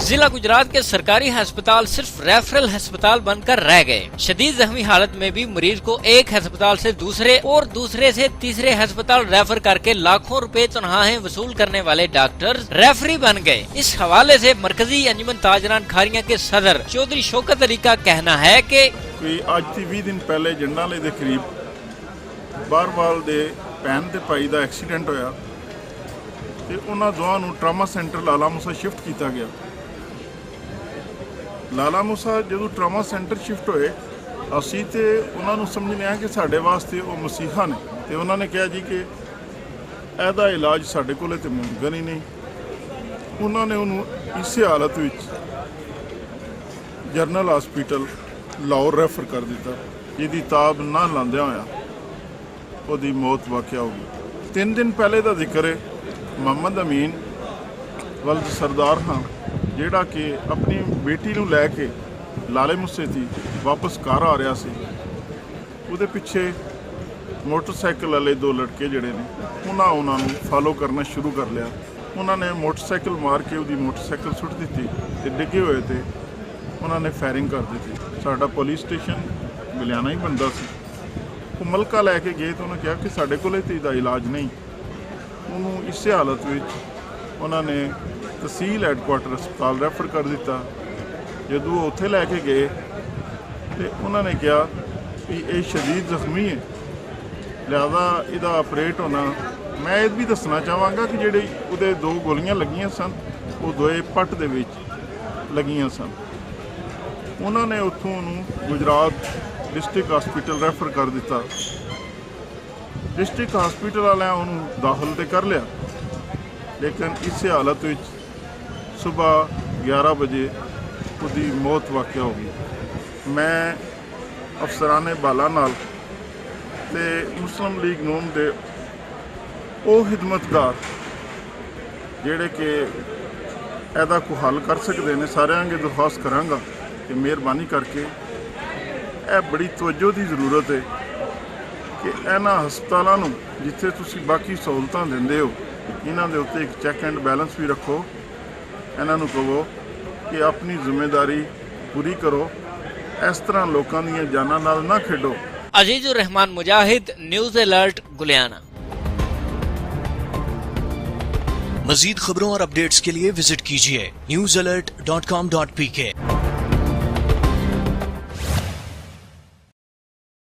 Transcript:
जिला गुजरात के सरकारी अस्पताल सिर्फ रेफरल अस्पताल बनकर रह गए। शदीद जख्मी हालत में भी मरीज को एक अस्पताल से दूसरे और दूसरे से तीसरे अस्पताल रेफर करके लाखों रुपए तनख्वाहें वसूल करने वाले डॉक्टर रेफरी बन गए। इस हवाले से मरकजी अंजुमन ताजरान खारियां के सदर चौधरी शौकत अली का कहना है कि ਅੱਜ ਤੋਂ 20 ਦਿਨ ਪਹਿਲੇ ਜੰਡਾਲੇ ਦੇ ਕਰੀਬ ਬਾਰਵਾਲ ਦੇ ਭੈਣ ਤੇ ਭਾਈ ਦਾ ਐਕਸੀਡੈਂਟ ਹੋਇਆ ਤੇ ਉਹਨਾਂ ਦੋਵਾਂ ਨੂੰ ਟਰਾਮਾ ਸੈਂਟਰ ਲਾਲਾ ਮੂਸਾ ਸ਼ਿਫਟ ਕੀਤਾ ਗਿਆ। ਲਾਲਾ ਮੂਸਾ ਜਦੋਂ ਟਰਾਮਾ ਸੈਂਟਰ ਸ਼ਿਫਟ ਹੋਏ ਅਸੀਂ ਤੇ ਉਹਨਾਂ ਨੂੰ ਸਮਝ ਲਿਆ ਕਿ ਸਾਡੇ ਵਾਸਤੇ ਉਹ ਮਸੀਹਾ ਨੇ ਤੇ ਉਹਨਾਂ ਨੇ ਕਿਹਾ ਜੀ ਕਿ ਇਹਦਾ ਇਲਾਜ ਸਾਡੇ ਕੋਲੇ ਤੇ ਮੁਮਕਿਨ ਹੀ ਨਹੀਂ। ਉਹਨਾਂ ਨੇ ਉਹਨੂੰ ਇਸੇ ਹਾਲਤ ਵਿੱਚ ਜਨਰਲ ਹਸਪੀਟਲ ਲਾਹੌਰ ਰੈਫਰ ਕਰ ਦਿੱਤਾ, ਜਿਹਦੀ ਤਾਬ ਨਾ ਲਾਉਂਦਿਆਂ ਹੋਇਆ ਉਹਦੀ ਮੌਤ ਵਾਕਿਆ ਹੋ ਗਈ। 3 ਦਿਨ ਪਹਿਲੇ ਦਾ ਜ਼ਿਕਰ ਹੈ, ਮੁਹੰਮਦ ਅਮੀਨ ਵਲਦ ਸਰਦਾਰ ਖਾਂ ਜਿਹੜਾ ਕਿ ਆਪਣੀ ਬੇਟੀ ਨੂੰ ਲੈ ਕੇ ਲਾਲੇ ਮੂਸੇ ਦੀ ਵਾਪਸ ਘਰ ਆ ਰਿਹਾ ਸੀ, ਉਹਦੇ ਪਿੱਛੇ ਮੋਟਰਸਾਈਕਲ ਵਾਲੇ 2 ਲੜਕੇ ਜਿਹੜੇ ਨੇ ਉਹਨਾਂ ਨੂੰ ਫਾਲੋ ਕਰਨਾ ਸ਼ੁਰੂ ਕਰ ਲਿਆ। ਉਹਨਾਂ ਨੇ ਮੋਟਰਸਾਈਕਲ ਮਾਰ ਕੇ ਉਹਦੀ ਮੋਟਰਸਾਈਕਲ ਸੁੱਟ ਦਿੱਤੀ ਤੇ ਡਿੱਗੇ ਹੋਏ ਤੇ ਉਹਨਾਂ ਨੇ ਫਾਇਰਿੰਗ ਕਰ ਦਿੱਤੀ। ਸਾਡਾ ਪੁਲਿਸ ਸਟੇਸ਼ਨ ਮਿਲਿਆਣਾ ਹੀ ਬਣਦਾ ਸੀ। ਉਹ ਮਲਕਾ ਲੈ ਕੇ ਗਏ ਤਾਂ ਉਹਨੇ ਕਿਹਾ ਕਿ ਸਾਡੇ ਕੋਲੇ ਤੇ ਇਹਦਾ ਇਲਾਜ ਨਹੀਂ। ਉਹਨੂੰ ਇਸੇ ਹਾਲਤ ਵਿੱਚ ਉਹਨਾਂ ਨੇ ਤਹਿਸੀਲ ਹੈਡਕੁਆਟਰ ਹਸਪਤਾਲ ਰੈਫਰ ਕਰ ਦਿੱਤਾ। ਜਦੋਂ ਉਹ ਉੱਥੇ ਲੈ ਕੇ ਗਏ ਤੇ ਉਹਨਾਂ ਨੇ ਕਿਹਾ ਕਿ ਇਹ ਸ਼ਦੀਦ ਜ਼ਖਮੀ ਹੈ, ਲਿਹਾਜ਼ਾ ਇਹਦਾ ਆਪਰੇਟ ਹੋਣਾ। ਮੈਂ ਇਹ ਵੀ ਦੱਸਣਾ ਚਾਹਾਂਗਾ ਕਿ ਜਿਹੜੇ ਉਹਦੇ 2 ਗੋਲੀਆਂ ਲੱਗੀਆਂ ਸਨ ਉਹ ਦੋਏ ਪੱਟ ਦੇ ਵਿੱਚ ਲੱਗੀਆਂ ਸਨ। ਉਹਨਾਂ ਨੇ ਉੱਥੋਂ ਉਹਨੂੰ ਗੁਜਰਾਤ ਡਿਸਟ੍ਰਿਕਟ ਹਸਪੀਟਲ ਰੈਫਰ ਕਰ ਦਿੱਤਾ। ਡਿਸਟ੍ਰਿਕਟ ਹਸਪੀਟਲ ਵਾਲਿਆਂ ਉਹਨੂੰ ਦਾਖਲ ਤੇ ਕਰ ਲਿਆ, ਲੇਕਿਨ ਇਸੇ ਹਾਲਤ ਵਿੱਚ ਸਵੇਰ 11 ਵਜੇ ਉਹਦੀ ਮੌਤ ਵਾਕਿਆ ਹੋ ਗਈ। ਮੈਂ ਅਫਸਰਾਨੇ ਬਾਲਾ ਨਾਲ ਤੇ ਮੁਸਲਿਮ ਲੀਗ ਨੂਨ ਦੇ ਉਹ ਖਿਦਮਤਗਾਰ ਜਿਹੜੇ ਕਿ ਇਹਦਾ ਕੋਈ ਹੱਲ ਕਰ ਸਕਦੇ ਨੇ ਸਾਰਿਆਂ ਅੱਗੇ ਦਰਖਾਸਤ ਕਰਾਂਗਾ ਕਿ ਮਿਹਰਬਾਨੀ ਕਰਕੇ ਇਹ ਬੜੀ ਤਵੱਜੋ ਦੀ ਜ਼ਰੂਰਤ ਹੈ ਕਿ ਇਹਨਾਂ ਹਸਪਤਾਲਾਂ ਨੂੰ ਜਿੱਥੇ ਤੁਸੀਂ ਬਾਕੀ ਸਹੂਲਤਾਂ ਦਿੰਦੇ ਹੋ ਇਹਨਾਂ ਦੇ ਉੱਤੇ ਇੱਕ ਚੈੱਕ ਐਂਡ ਬੈਲੈਂਸ ਵੀ ਰੱਖੋ। ਇਹਨਾਂ ਨੂੰ ਕਹੋ ਕਿ ਆਪਣੀ ਜ਼ਿੰਮੇਵਾਰੀ ਪੂਰੀ ਕਰੋ, ਇਸ ਤਰ੍ਹਾਂ ਲੋਕਾਂ ਦੀਆਂ ਜਾਨਾਂ ਨਾਲ ਨਾ ਖੇਡੋ। अजीजुर रहमान मुजाहिद, न्यूज़ अलर्ट, गुलियाना। मज़ीद खबरों और अपडेट्स के लिए विजिट कीजिए newsalert.com.pk।